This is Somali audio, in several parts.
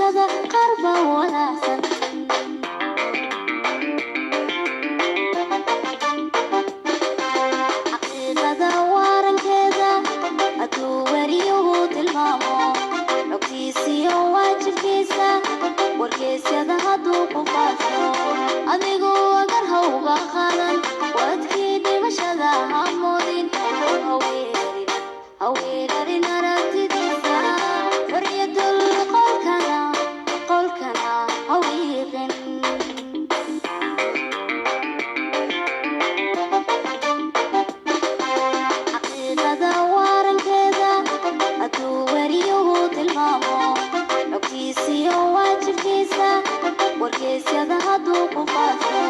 bulshada qarba wanaagsan xaqiiqada warankeeda aduu wariyuhu tilmaamo xogtiisiyo waajibkiisa wargeysyada hadduu ku faafo adigoo agar hawga qaadan wadkii dhimashada hamoodin haweerarin aragtidiisa xorriyadul qolkana hawiiqin xaqiiqada warankeeda aduu wariyuhu tilmaamo xogtiisiyo waajibkiisa wargeysyada hadduu ku faafo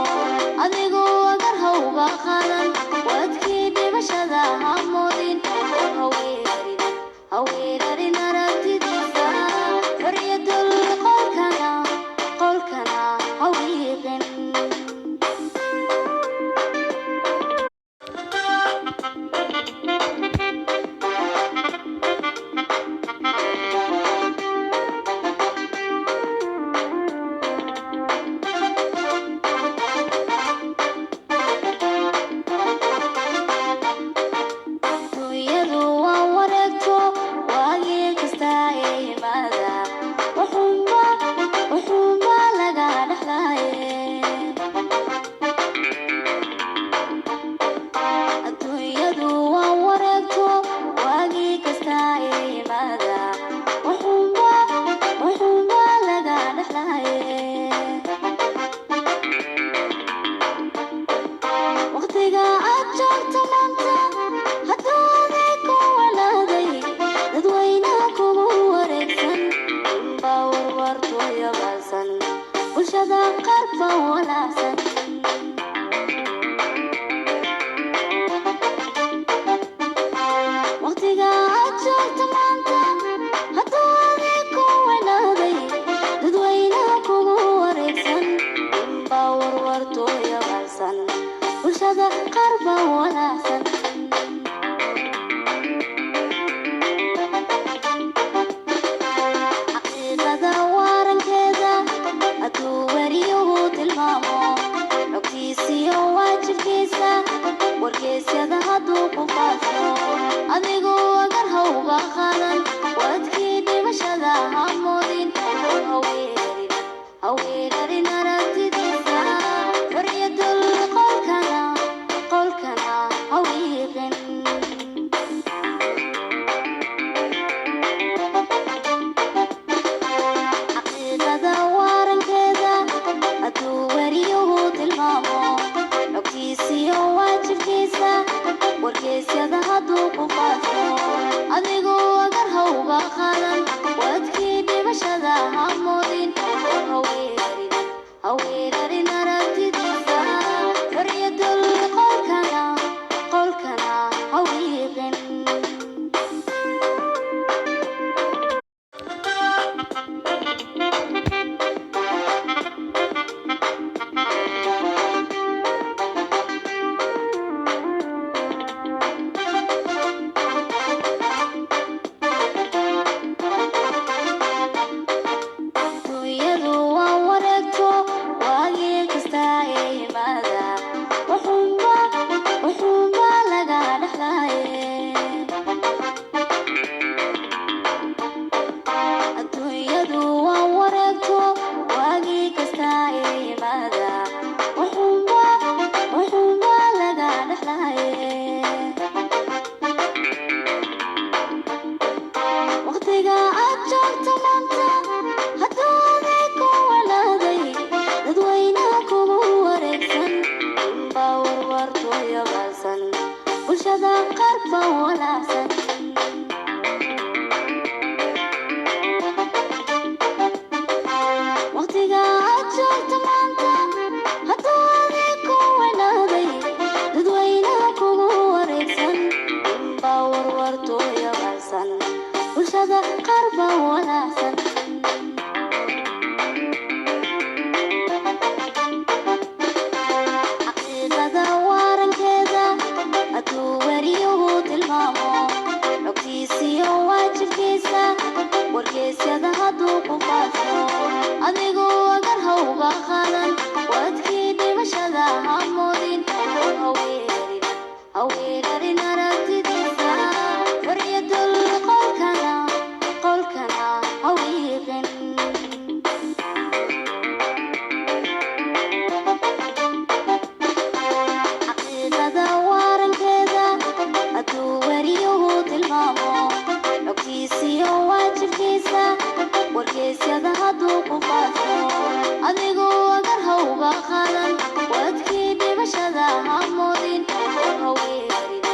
adigoo agar hawga qaadan wadkii dhimashada hamoodin haweerarin aragtidiisa xorriyadul qolkana hawiiqin bulshada qarba wanaagsan waqtiga aad joogto maanta hadduu adigu wanaaday dadweynaha kugu wareegsan inbaa warwartooya balsan bulshada qarba wanaagsan xaqiiqada warankeeda aduu wariyuhu tilmaamo xogtiisiyo waajibkiisa wargeysyada hadduu ku faafo adigoo agar hawga qaadan wadkii dhimashada hamoodin haweerarin aragtidiisa xorriyadul qolkana hawiiqin xaqiiqada warankeeda aduu wariyuhu tilmaamo xogtiisiyo waajibkiisa wargeysyada hadduu ku faafo adigoo agar hawga qaadan wadkii dhimashada hamoodin haweerarin aragtidiisa xorriyadul qolkana hawiiqin waqtiga aad joogto maanta hadduu adigu wanaaday dadweynaha kugu wareegsan inbaa warwartooya balsan bulshada qarba wanaagsan waqtiga aad joogto maanta hadduu adigu wanaaday dadweynaha kugu wareegsan inbaa warwartooya balsan bulshada qarba wanaagsan xaqiiqada warankeeda aduu wariyuhu tilmaamo xogtiisiyo waajibkiisa wargeysyada hadduu ku faafo haweerarin aragtidiisa xorriyadul qolkana hawiiqin xaqiiqada waarankeeda hadduu wariyuhu tilmaamo xogtiisiyo waajibkiisa wargeysyada hadduu ku faafo adigu agar hawga qaadan wadkii dhibashada hamoodin haweerarin